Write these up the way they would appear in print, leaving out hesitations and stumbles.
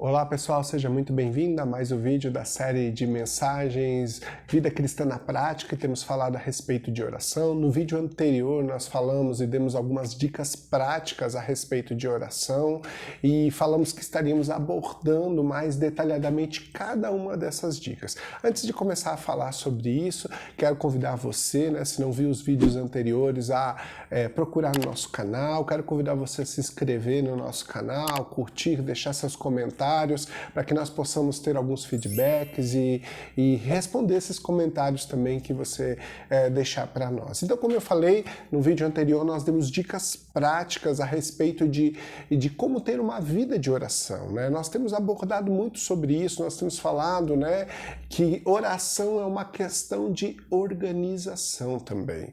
Olá pessoal, seja muito bem-vindo a mais um vídeo da série de mensagens Vida Cristã na Prática. Temos falado a respeito de oração. No vídeo anterior nós falamos e demos algumas dicas práticas a respeito de oração e falamos que estaríamos abordando mais detalhadamente cada uma dessas dicas. Antes de começar a falar sobre isso, quero convidar você, se não viu os vídeos anteriores, a procurar no nosso canal. Quero convidar você a se inscrever no nosso canal, curtir, deixar seus comentários, para que nós possamos ter alguns feedbacks e responder esses comentários também que você deixar para nós. Então, como eu falei no vídeo anterior, nós demos dicas práticas a respeito de como ter uma vida de oração, Nós temos abordado muito sobre isso, nós temos falado, que oração é uma questão de organização também.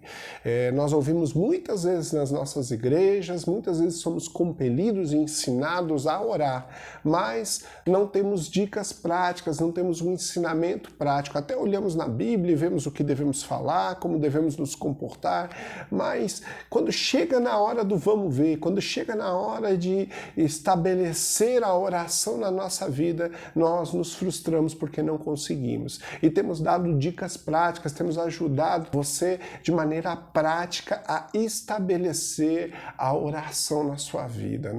Nós ouvimos muitas vezes nas nossas igrejas, muitas vezes somos compelidos e ensinados a orar, mas não temos dicas práticas, não temos um ensinamento prático. Até olhamos na Bíblia e vemos o que devemos falar, como devemos nos comportar, mas quando chega na hora do vamos ver, quando chega na hora de estabelecer a oração na nossa vida, nós nos frustramos porque não conseguimos. E temos dado dicas práticas, temos ajudado você de maneira prática a estabelecer a oração na sua vida,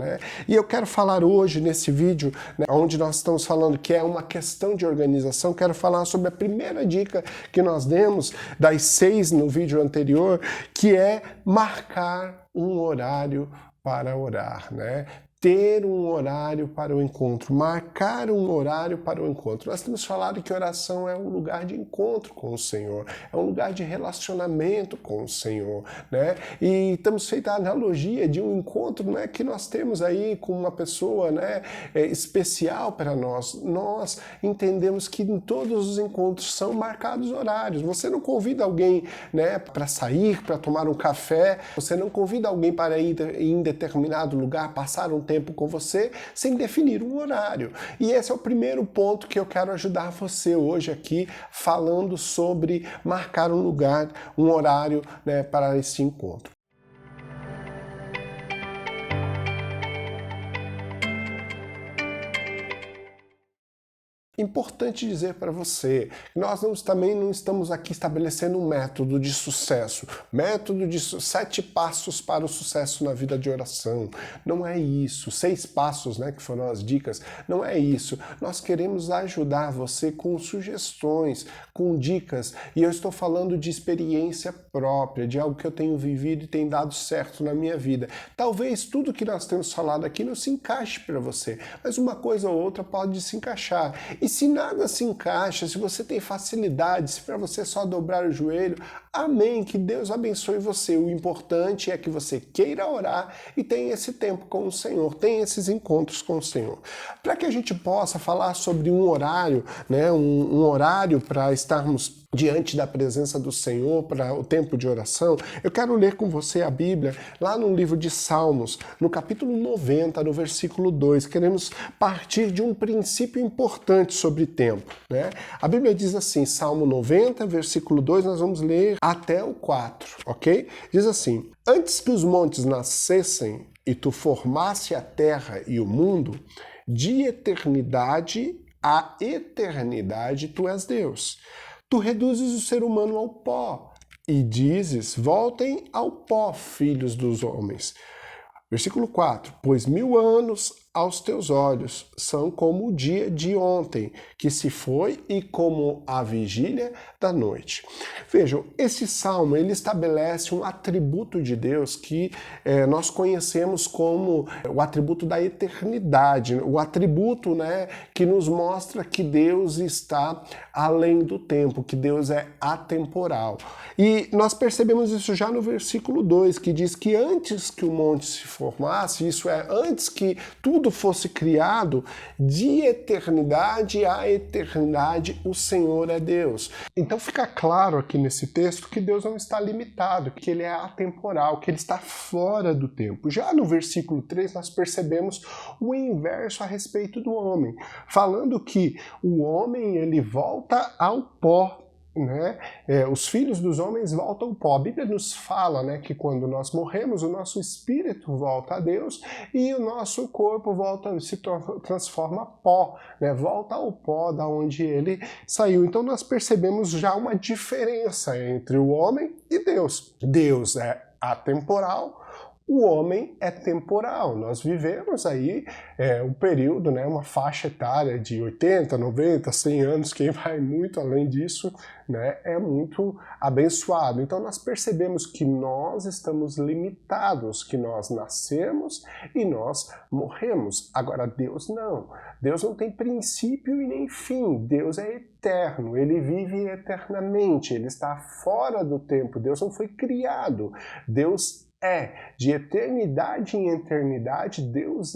E eu quero falar hoje nesse vídeo, onde nós estamos falando que é uma questão de organização, quero falar sobre a primeira dica que nós demos, das 6 no vídeo anterior, que é marcar um horário para orar, Ter um horário para o encontro, marcar um horário para o encontro. Nós temos falado que oração é um lugar de encontro com o Senhor, é um lugar de relacionamento com o Senhor, E temos feito a analogia de um encontro, que nós temos aí com uma pessoa, especial para nós. Nós entendemos que em todos os encontros são marcados horários. Você não convida alguém, para sair, para tomar um café, você não convida alguém para ir em determinado lugar, passar um tempo com você, sem definir um horário. E esse é o primeiro ponto que eu quero ajudar você hoje aqui, falando sobre marcar um lugar, um horário, para esse encontro. Importante dizer para você que nós também não estamos aqui estabelecendo um método de sucesso, método de 7 passos para o sucesso na vida de oração. Não é isso. 6 passos, que foram as dicas, não é isso. Nós queremos ajudar você com sugestões, com dicas, e eu estou falando de experiência própria, de algo que eu tenho vivido e tem dado certo na minha vida. Talvez tudo que nós temos falado aqui não se encaixe para você, mas uma coisa ou outra pode se encaixar. E se nada se encaixa, se você tem facilidade, se para você só dobrar o joelho, amém, que Deus abençoe você. O importante é que você queira orar e tenha esse tempo com o Senhor, tenha esses encontros com o Senhor. Para que a gente possa falar sobre um horário, um horário para estarmos diante da presença do Senhor, para o tempo de oração, eu quero ler com você a Bíblia, lá no livro de Salmos, no capítulo 90, no versículo 2. Queremos partir de um princípio importante sobre tempo, A Bíblia diz assim, Salmo 90, versículo 2, nós vamos ler até o 4, ok? Diz assim: antes que os montes nascessem e tu formasse a terra e o mundo, de eternidade a eternidade tu és Deus. Tu reduzes o ser humano ao pó e dizes, voltem ao pó, filhos dos homens. Versículo 4, pois 1000 anos aos teus olhos são como o dia de ontem, que se foi, e como a vigília da noite. Vejam, esse salmo ele estabelece um atributo de Deus que nós conhecemos como o atributo da eternidade, o atributo que nos mostra que Deus está além do tempo, que Deus é atemporal. E nós percebemos isso já no versículo 2, que diz que antes que o monte se formasse, isso é, antes que tudo fosse criado, de eternidade a eternidade o Senhor é Deus. Então fica claro aqui nesse texto que Deus não está limitado, que ele é atemporal, que ele está fora do tempo. Já no versículo 3 nós percebemos o inverso a respeito do homem, falando que o homem ele volta ao pó né, os filhos dos homens voltam ao pó. A Bíblia nos fala, né, que quando nós morremos, o nosso espírito volta a Deus e o nosso corpo transforma pó, né, volta ao pó da onde ele saiu. Então nós percebemos já uma diferença entre o homem e Deus. Deus é atemporal, o homem é temporal. Nós vivemos aí um período, né, uma faixa etária de 80, 90, 100 anos, quem vai muito além disso, né, é muito abençoado. Então nós percebemos que nós estamos limitados, que nós nascemos e nós morremos. Agora Deus não. Deus não tem princípio e nem fim. Deus é eterno, ele vive eternamente, ele está fora do tempo. Deus não foi criado. Deus de eternidade em eternidade, Deus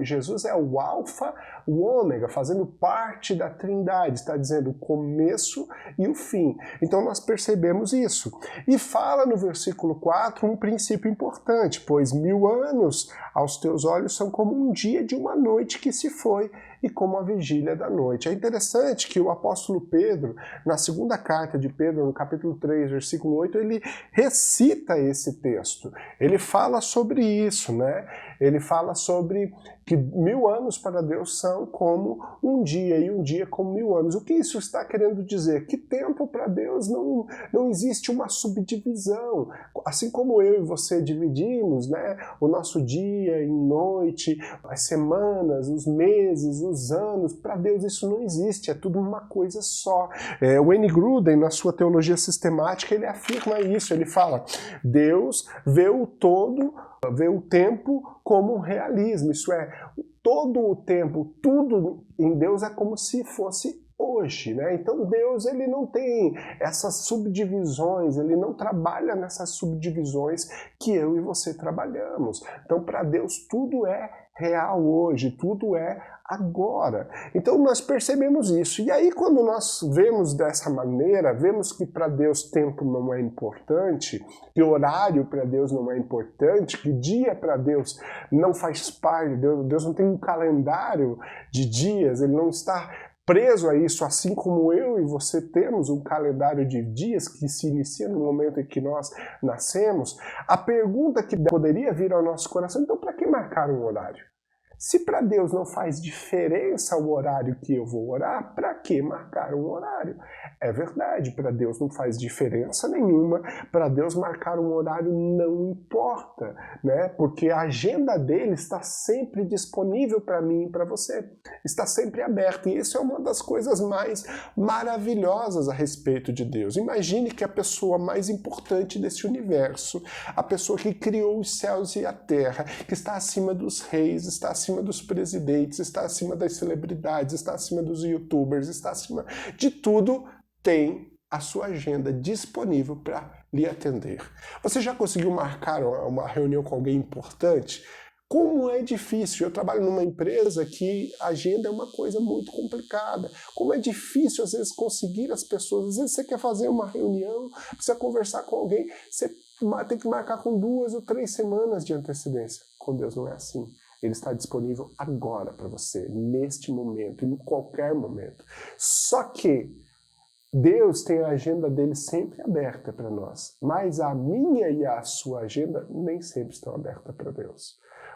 Jesus é o alfa, o ômega, fazendo parte da trindade, está dizendo o começo e o fim. Então nós percebemos isso. E fala no versículo 4 um princípio importante, pois 1000 anos aos teus olhos são como um dia de uma noite que se foi, e como a vigília da noite. É interessante que o apóstolo Pedro, na segunda carta de Pedro, no capítulo 3, versículo 8, ele recita esse texto. Ele fala sobre isso, né? Ele fala sobre que 1000 anos para Deus são como um dia, e um dia como 1000 anos. O que isso está querendo dizer? Que tempo para Deus não existe uma subdivisão. Assim como eu e você dividimos, né, o nosso dia em noite, as semanas, os meses, os anos, para Deus isso não existe, é tudo uma coisa só. O Wayne Grudem, na sua teologia sistemática, ele afirma isso, ele fala, Deus vê o todo, vê o tempo como um realismo, isso é, todo o tempo, tudo em Deus é como se fosse hoje, né? Então Deus, ele não tem essas subdivisões, ele não trabalha nessas subdivisões que eu e você trabalhamos. Então para Deus tudo é real hoje, tudo é agora. Então nós percebemos isso. E aí quando nós vemos dessa maneira, vemos que para Deus tempo não é importante, que horário para Deus não é importante, que dia para Deus não faz parte, Deus não tem um calendário de dias, ele não está preso a isso, assim como eu e você temos um calendário de dias que se inicia no momento em que nós nascemos. A pergunta que poderia vir ao nosso coração, então para que marcar um horário? Se para Deus não faz diferença o horário que eu vou orar, para que marcar um horário? É verdade, para Deus não faz diferença nenhuma, para Deus marcar um horário não importa, né? Porque a agenda dele está sempre disponível para mim e para você, está sempre aberta, e isso é uma das coisas mais maravilhosas a respeito de Deus. Imagine que a pessoa mais importante desse universo, a pessoa que criou os céus e a terra, que está acima dos reis, está acima dos presidentes, está acima das celebridades, está acima dos youtubers, está acima de tudo, tem a sua agenda disponível para lhe atender. Você já conseguiu marcar uma reunião com alguém importante? Como é difícil. Eu trabalho numa empresa que a agenda é uma coisa muito complicada. Como é difícil, às vezes, conseguir as pessoas. Às vezes você quer fazer uma reunião, precisa conversar com alguém, você tem que marcar com 2 ou 3 semanas de antecedência. Com Deus não é assim. Ele está disponível agora para você, neste momento, em qualquer momento. Só que Deus tem a agenda dele sempre aberta para nós, mas a minha e a sua agenda nem sempre estão abertas para Deus.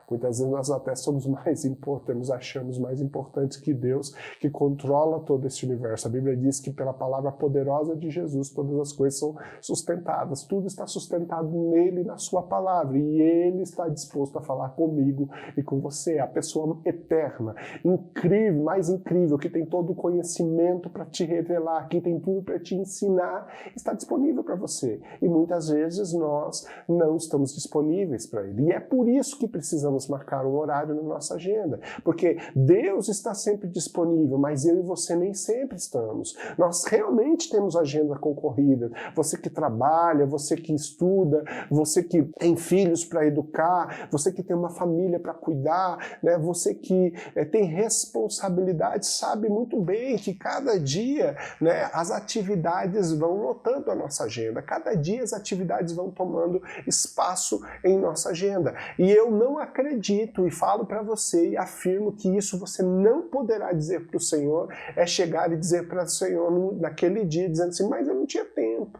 Muitas vezes nós até somos mais importantes, nos achamos mais importantes que Deus, que controla todo esse universo. A Bíblia diz que pela palavra poderosa de Jesus todas as coisas são sustentadas. Tudo está sustentado nele, na sua palavra. E ele está disposto a falar comigo e com você. A pessoa eterna, incrível, mais incrível, que tem todo o conhecimento para te revelar, que tem tudo para te ensinar, está disponível para você. E muitas vezes nós não estamos disponíveis para ele. E é por isso que precisamos marcar um horário na nossa agenda, porque Deus está sempre disponível, mas eu e você nem sempre estamos. Nós realmente temos agenda concorrida. Você que trabalha, você que estuda, você que tem filhos para educar, você que tem uma família para cuidar, né? Você que tem responsabilidade, sabe muito bem que cada dia, né, as atividades vão lotando a nossa agenda. Cada dia as atividades vão tomando espaço em nossa agenda. E eu não acredito acredito e falo para você e afirmo que isso você não poderá dizer para o Senhor, é chegar e dizer para o Senhor naquele dia, dizendo assim, mas eu não tinha tempo.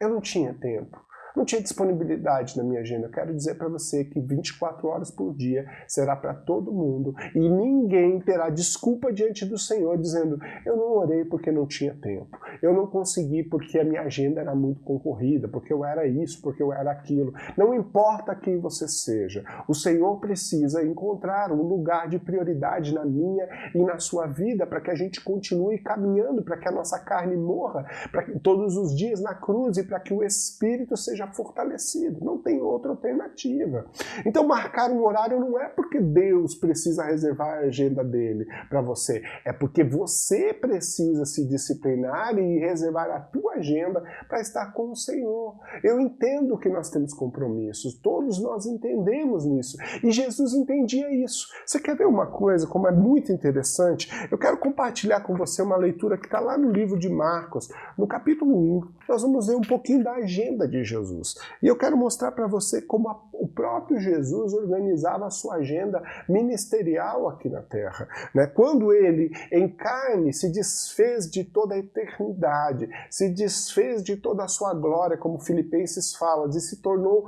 Eu não tinha tempo. Não tinha disponibilidade na minha agenda. Eu quero dizer para você que 24 horas por dia será para todo mundo e ninguém terá desculpa diante do Senhor dizendo eu não orei porque não tinha tempo. Eu não consegui porque a minha agenda era muito concorrida, porque eu era isso, porque eu era aquilo. Não importa quem você seja. O Senhor precisa encontrar um lugar de prioridade na minha e na sua vida para que a gente continue caminhando, para que a nossa carne morra, para que todos os dias na cruz e para que o Espírito seja fortalecido. Não tem outra alternativa. Então marcar um horário não é porque Deus precisa reservar a agenda dele para você, é porque você precisa se disciplinar e reservar a tua agenda para estar com o Senhor. Eu entendo que nós temos compromissos, todos nós entendemos nisso, e Jesus entendia isso. Você quer ver uma coisa, como é muito interessante? Eu quero compartilhar com você uma leitura que está lá no livro de Marcos, no capítulo 1, nós vamos ver um pouquinho da agenda de Jesus. E eu quero mostrar para você como o próprio Jesus organizava a sua agenda ministerial aqui na Terra. Né? Quando ele, em carne, se desfez de toda a eternidade, se desfez de toda a sua glória, como Filipenses fala, e se tornou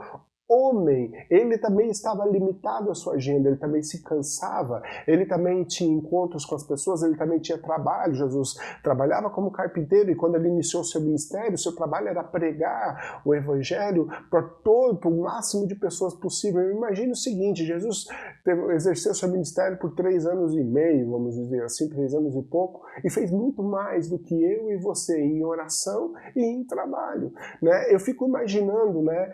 homem, ele também estava limitado à sua agenda, ele também se cansava, ele também tinha encontros com as pessoas, ele também tinha trabalho. Jesus trabalhava como carpinteiro e quando ele iniciou seu ministério, seu trabalho era pregar o evangelho para o máximo de pessoas possível. Imagine o seguinte, Jesus exerceu seu ministério por 3 anos e meio, vamos dizer assim, 3 anos e pouco, e fez muito mais do que eu e você em oração e em trabalho. Né? Eu fico imaginando, né,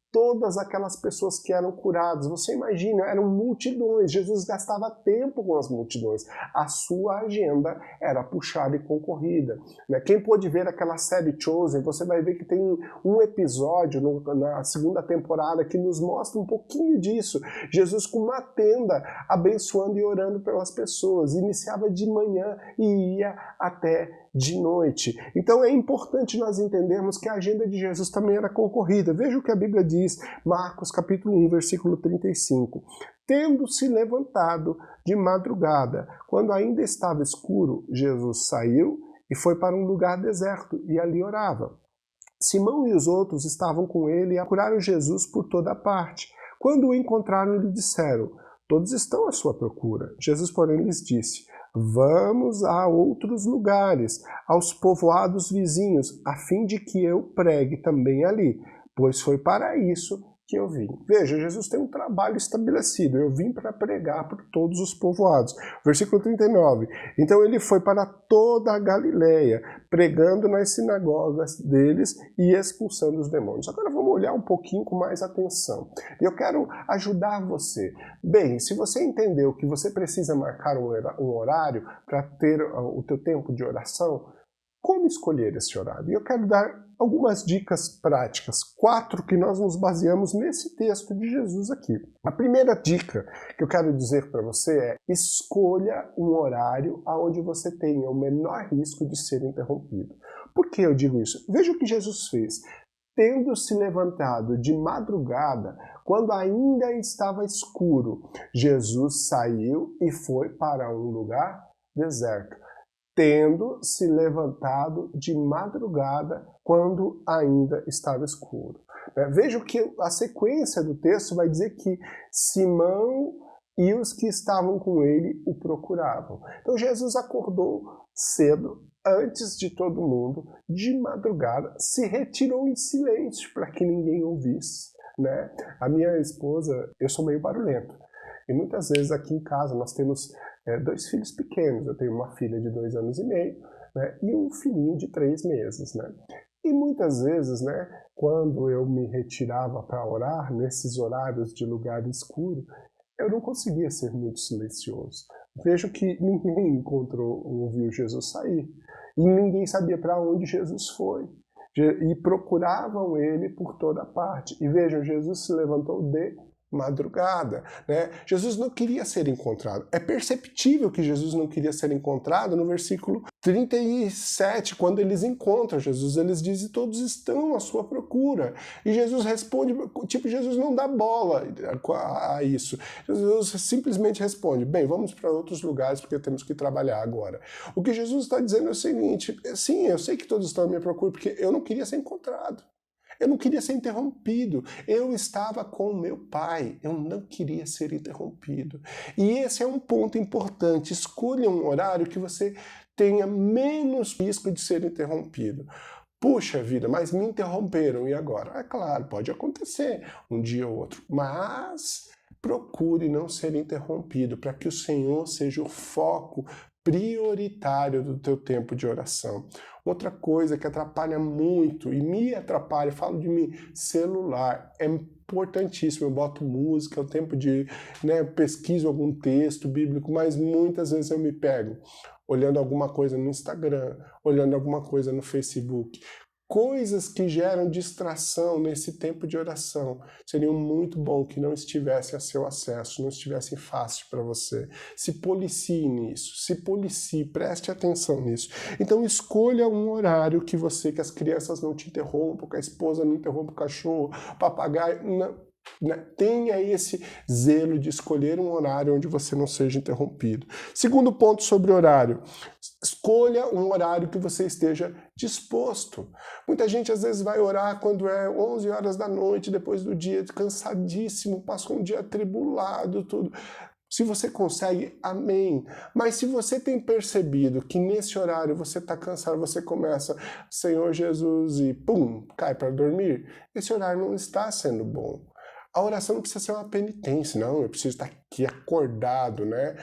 todas aquelas pessoas que eram curadas. Você imagina, eram multidões. Jesus gastava tempo com as multidões. A sua agenda era puxada e concorrida. Quem pôde ver aquela série Chosen, você vai ver que tem um episódio na 2ª temporada que nos mostra um pouquinho disso. Jesus com uma tenda, abençoando e orando pelas pessoas. Iniciava de manhã e ia até de noite. Então é importante nós entendermos que a agenda de Jesus também era concorrida. Veja o que a Bíblia diz, Marcos capítulo 1, versículo 35. Tendo se levantado de madrugada, quando ainda estava escuro, Jesus saiu e foi para um lugar deserto e ali orava. Simão e os outros estavam com ele e procuraram Jesus por toda parte. Quando o encontraram, lhe disseram: todos estão à sua procura. Jesus, porém, lhes disse: vamos a outros lugares, aos povoados vizinhos, a fim de que eu pregue também ali, pois foi para isso que eu vim. Veja, Jesus tem um trabalho estabelecido. Eu vim para pregar por todos os povoados. Versículo 39. Então ele foi para toda a Galileia, pregando nas sinagogas deles e expulsando os demônios. Agora vamos olhar um pouquinho com mais atenção. E eu quero ajudar você. Bem, se você entendeu que você precisa marcar um horário para ter o teu tempo de oração, como escolher esse horário? E eu quero dar algumas dicas práticas, 4 que nós nos baseamos nesse texto de Jesus aqui. A primeira dica que eu quero dizer para você é: escolha um horário onde você tenha o menor risco de ser interrompido. Por que eu digo isso? Veja o que Jesus fez. Tendo se levantado de madrugada, quando ainda estava escuro, Jesus saiu e foi para um lugar deserto. Tendo se levantado de madrugada, quando ainda estava escuro. Veja que a sequência do texto vai dizer que Simão e os que estavam com ele o procuravam. Então Jesus acordou cedo, antes de todo mundo, de madrugada, se retirou em silêncio para que ninguém ouvisse. Né? A minha esposa, eu sou meio barulhento, e muitas vezes aqui em casa nós temos 2 filhos pequenos. Eu tenho uma filha de 2 anos e meio, né, e um filhinho de 3 meses. Né? E muitas vezes, né, quando eu me retirava para orar, nesses horários de lugar escuro, eu não conseguia ser muito silencioso. Vejo que ninguém ouviu Jesus sair. E ninguém sabia para onde Jesus foi. E procuravam ele por toda parte. E vejam, Jesus se levantou de madrugada, né? Jesus não queria ser encontrado. É perceptível que Jesus não queria ser encontrado no versículo 37, quando eles encontram Jesus, eles dizem, todos estão à sua procura. E Jesus responde, Jesus não dá bola a isso. Jesus simplesmente responde, bem, vamos para outros lugares porque temos que trabalhar agora. O que Jesus está dizendo é o seguinte, sim, eu sei que todos estão à minha procura porque eu não queria ser encontrado. Eu não queria ser interrompido. Eu estava com o meu pai. Eu não queria ser interrompido. E esse é um ponto importante. Escolha um horário que você tenha menos risco de ser interrompido. Puxa vida, mas me interromperam, e agora? É claro, pode acontecer um dia ou outro, mas procure não ser interrompido para que o Senhor seja o foco prioritário do teu tempo de oração. Outra coisa que atrapalha muito, e me atrapalha, falo de mim, celular, é importantíssimo, eu boto música, é o tempo de, pesquiso algum texto bíblico, mas muitas vezes eu me pego olhando alguma coisa no Instagram, olhando alguma coisa no Facebook. Coisas que geram distração nesse tempo de oração. Seria muito bom que não estivessem a seu acesso, não estivessem fácil para você. Se policie nisso, se policie, preste atenção nisso. Então escolha um horário que as crianças não te interrompam, que a esposa não interrompa o cachorro, o papagaio, não. Tenha esse zelo de escolher um horário onde você não seja interrompido. Segundo ponto sobre horário, escolha um horário que você esteja disposto. Muita gente às vezes vai orar quando é 11 horas da noite, depois do dia, cansadíssimo, passa um dia atribulado, tudo. Se você consegue, amém. Mas se você tem percebido que nesse horário você está cansado, você começa, Senhor Jesus, e pum, cai para dormir, esse horário não está sendo bom. A oração não precisa ser uma penitência, não, eu preciso estar aqui acordado, né?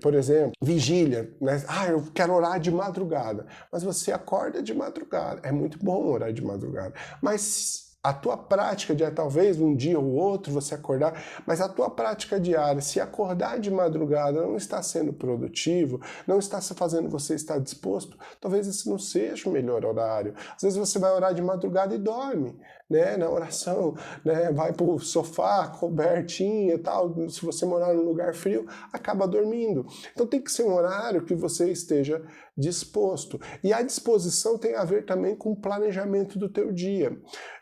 Por exemplo, vigília, né? Eu quero orar de madrugada, mas você acorda de madrugada, é muito bom orar de madrugada, mas a tua prática diária, talvez um dia ou outro você acordar, mas a tua prática diária, se acordar de madrugada não está sendo produtivo, não está fazendo você estar disposto, talvez esse não seja o melhor horário. Às vezes você vai orar de madrugada e dorme, né, na oração, né, vai pro sofá, cobertinha e tal, se você morar num lugar frio, acaba dormindo. Então tem que ser um horário que você esteja disposto. E a disposição tem a ver também com o planejamento do teu dia.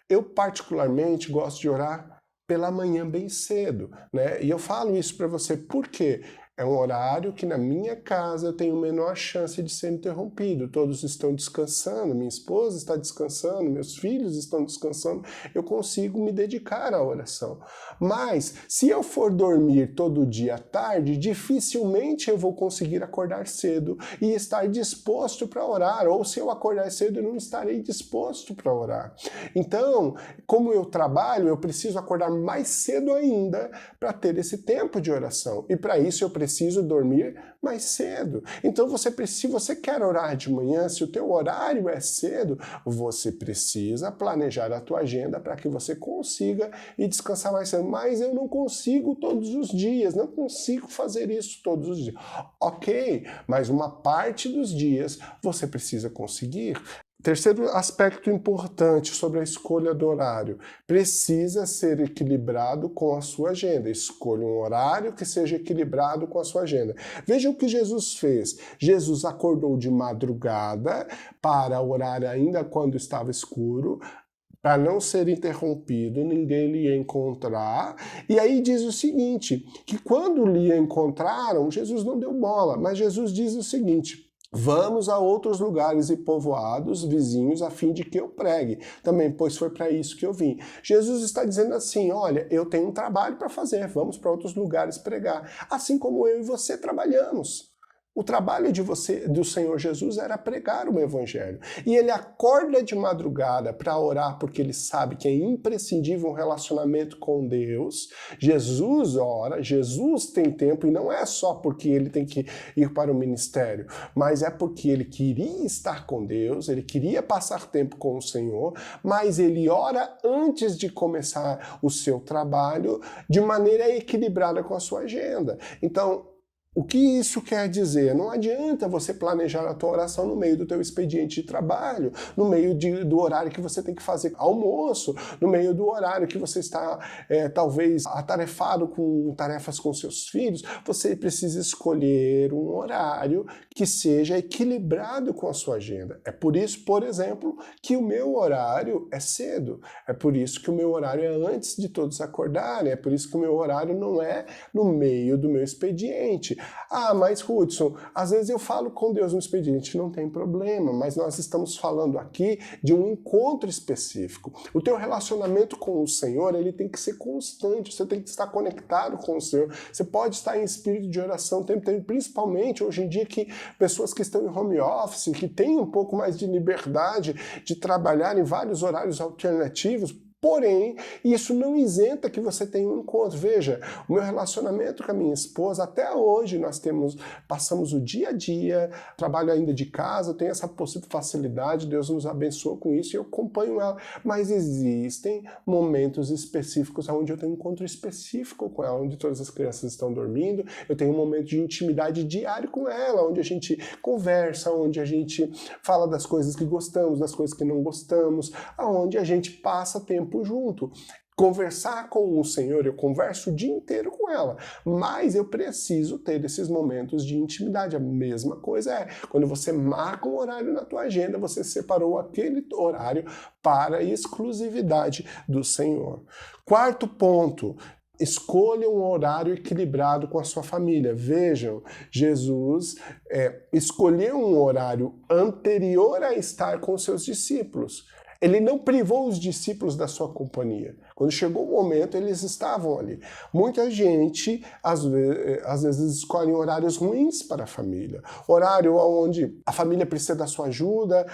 Eu particularmente gosto de orar pela manhã bem cedo, né? E eu falo isso para você porque é um horário que na minha casa eu tenho menor chance de ser interrompido. Todos estão descansando, minha esposa está descansando, meus filhos estão descansando, eu consigo me dedicar à oração. Mas se eu for dormir todo dia à tarde, dificilmente eu vou conseguir acordar cedo e estar disposto para orar. Ou se eu acordar cedo, eu não estarei disposto para orar. Então, como eu trabalho, eu preciso acordar mais cedo ainda para ter esse tempo de oração. E para isso eu preciso dormir mais cedo. Então, se você quer orar de manhã, se o teu horário é cedo, você precisa planejar a tua agenda para que você consiga ir descansar mais cedo. Mas eu não consigo todos os dias, não consigo fazer isso todos os dias. Ok, mas uma parte dos dias você precisa conseguir. Terceiro aspecto importante sobre a escolha do horário, precisa ser equilibrado com a sua agenda. Escolha um horário que seja equilibrado com a sua agenda. Veja o que Jesus fez. Jesus acordou de madrugada para orar ainda quando estava escuro, para não ser interrompido, ninguém lhe ia encontrar. E aí diz o seguinte, que quando lhe encontraram, Jesus não deu bola, mas Jesus diz o seguinte: vamos a outros lugares e povoados vizinhos a fim de que eu pregue também, pois foi para isso que eu vim. Jesus está dizendo assim, olha, eu tenho um trabalho para fazer, vamos para outros lugares pregar. Assim como eu e você trabalhamos. O trabalho do Senhor Jesus era pregar o Evangelho. E ele acorda de madrugada para orar porque ele sabe que é imprescindível um relacionamento com Deus. Jesus ora, Jesus tem tempo, e não é só porque ele tem que ir para o ministério, mas é porque ele queria estar com Deus, ele queria passar tempo com o Senhor, mas ele ora antes de começar o seu trabalho de maneira equilibrada com a sua agenda. Então, O que isso quer dizer? Não adianta você planejar a tua oração no meio do teu expediente de trabalho, no meio do horário que você tem que fazer almoço, no meio do horário que você está talvez atarefado com tarefas com seus filhos. Você precisa escolher um horário que seja equilibrado com a sua agenda. É por isso, por exemplo, que o meu horário é cedo. É por isso que o meu horário é antes de todos acordarem. É por isso que o meu horário não é no meio do meu expediente. Ah, mas Hudson, às vezes eu falo com Deus no expediente, não tem problema, mas nós estamos falando aqui de um encontro específico. O teu relacionamento com o Senhor, ele tem que ser constante, você tem que estar conectado com o Senhor. Você pode estar em espírito de oração o tempo inteiro, principalmente hoje em dia que pessoas que estão em home office, que têm um pouco mais de liberdade de trabalhar em vários horários alternativos. Porém, isso não isenta que você tenha um encontro. Veja, o meu relacionamento com a minha esposa, até hoje passamos o dia a dia, trabalho ainda de casa, tenho essa facilidade, Deus nos abençoou com isso e eu acompanho ela. Mas existem momentos específicos onde eu tenho um encontro específico com ela, onde todas as crianças estão dormindo, eu tenho um momento de intimidade diário com ela, onde a gente conversa, onde a gente fala das coisas que gostamos, das coisas que não gostamos, onde a gente passa tempo junto. Conversar com o Senhor, eu converso o dia inteiro com ela, mas eu preciso ter esses momentos de intimidade. A mesma coisa é, quando você marca um horário na tua agenda, você separou aquele horário para a exclusividade do Senhor. Quarto ponto, escolha um horário equilibrado com a sua família. Vejam, Jesus escolheu um horário anterior a estar com os seus discípulos. Ele não privou os discípulos da sua companhia. Quando chegou o momento, eles estavam ali. Muita gente, às vezes, escolhe horários ruins para a família. Horário onde a família precisa da sua ajuda,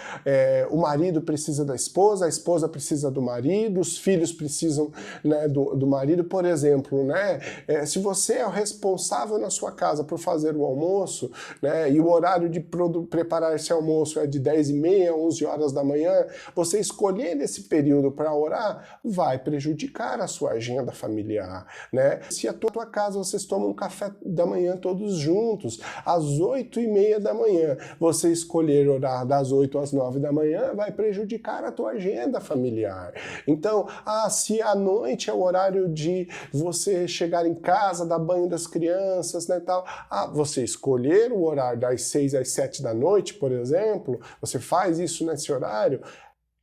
o marido precisa da esposa, a esposa precisa do marido, os filhos precisam, né, do marido. Por exemplo, né, se você é o responsável na sua casa por fazer o almoço, né, e o horário de preparar esse almoço é de 10h30 a 11 horas da manhã, você escolher esse período para orar vai prejudicar a sua agenda familiar, né? Se a tua casa vocês tomam um café da manhã todos juntos, às 8h30 da manhã, você escolher orar das 8 às 9 da manhã, vai prejudicar a tua agenda familiar. Então, se à noite é o horário de você chegar em casa, dar banho das crianças, né, tal, você escolher o horário das 6 às 7 da noite, por exemplo, você faz isso nesse horário,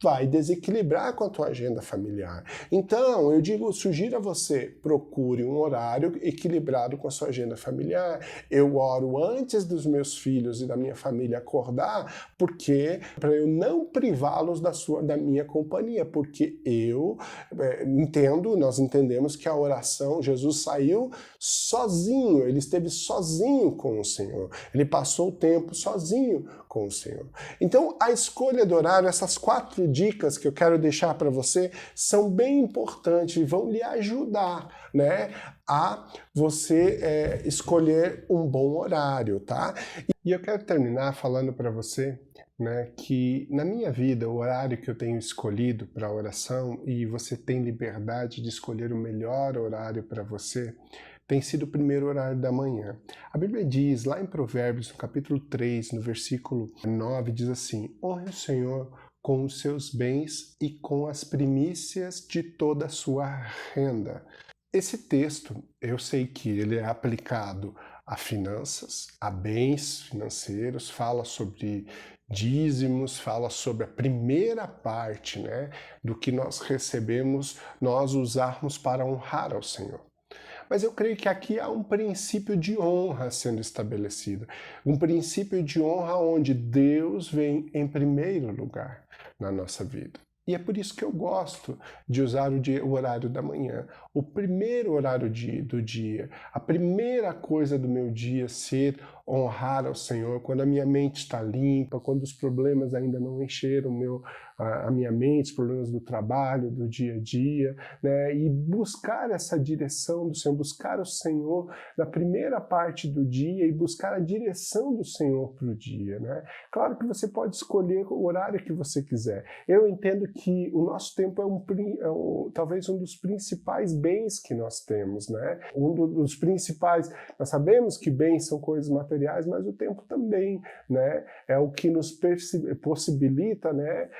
vai desequilibrar com a tua agenda familiar. Então, sugiro a você, procure um horário equilibrado com a sua agenda familiar. Eu oro antes dos meus filhos e da minha família acordar, para eu não privá-los da minha companhia, porque nós entendemos que a oração, Jesus saiu sozinho, ele esteve sozinho com o Senhor, ele passou o tempo sozinho com o Senhor. Então, a escolha do horário, essas 4 dicas que eu quero deixar para você são bem importantes e vão lhe ajudar, né, a você escolher um bom horário, tá? E eu quero terminar falando para você, né, que na minha vida o horário que eu tenho escolhido para a oração, e você tem liberdade de escolher o melhor horário para você, tem sido o primeiro horário da manhã. A Bíblia diz, lá em Provérbios, no capítulo 3, no versículo 9, diz assim: honre o Senhor com os seus bens e com as primícias de toda a sua renda. Esse texto, eu sei que ele é aplicado a finanças, a bens financeiros, fala sobre dízimos, fala sobre a primeira parte, né, do que nós recebemos, nós usarmos para honrar ao Senhor. Mas eu creio que aqui há um princípio de honra sendo estabelecido. Um princípio de honra onde Deus vem em primeiro lugar na nossa vida. E é por isso que eu gosto de usar o horário da manhã, o primeiro horário do dia, a primeira coisa do meu dia ser honrar ao Senhor, quando a minha mente está limpa, quando os problemas ainda não encheram a minha mente, os problemas do trabalho, do dia a dia, né? E buscar essa direção do Senhor, buscar o Senhor na primeira parte do dia e buscar a direção do Senhor para o dia, né? Claro que você pode escolher o horário que você quiser. Eu entendo que o nosso tempo talvez um dos principais bens que nós temos, né? Dos principais, nós sabemos que bens são coisas materiais, mas o tempo também, né? É o que nos possibilita, né?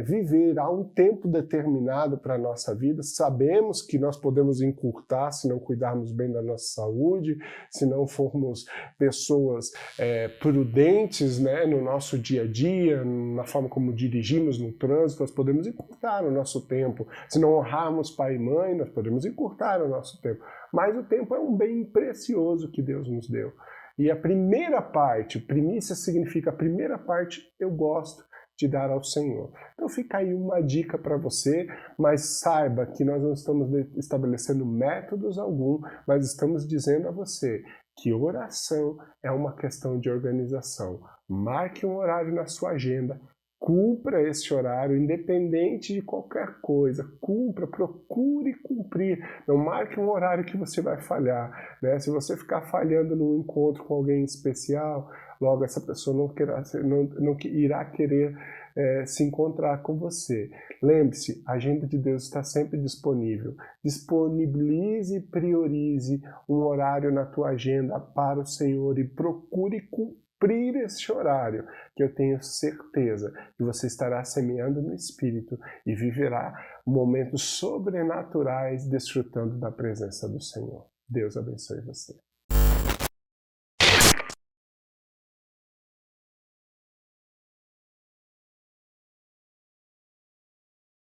Viver. Há um tempo determinado para a nossa vida. Sabemos que nós podemos encurtar se não cuidarmos bem da nossa saúde, se não formos pessoas prudentes, né? No nosso dia a dia, na forma como dirigimos no trânsito, nós podemos encurtar o nosso tempo. Se não honrarmos pai e mãe, nós podemos encurtar o nosso tempo. Mas o tempo é um bem precioso que Deus nos deu. E a primeira parte, primícia significa a primeira parte, eu gosto de dar ao Senhor. Então fica aí uma dica para você, mas saiba que nós não estamos estabelecendo métodos algum, mas estamos dizendo a você que oração é uma questão de organização. Marque um horário na sua agenda, cumpra esse horário, independente de qualquer coisa. Cumpra, procure cumprir. Não marque um horário que você vai falhar, né? Se você ficar falhando num encontro com alguém especial, logo essa pessoa não irá querer se encontrar com você. Lembre-se, a agenda de Deus está sempre disponível. Disponibilize e priorize um horário na tua agenda para o Senhor e procure cumprir esse horário, que eu tenho certeza que você estará semeando no Espírito e viverá momentos sobrenaturais desfrutando da presença do Senhor. Deus abençoe você.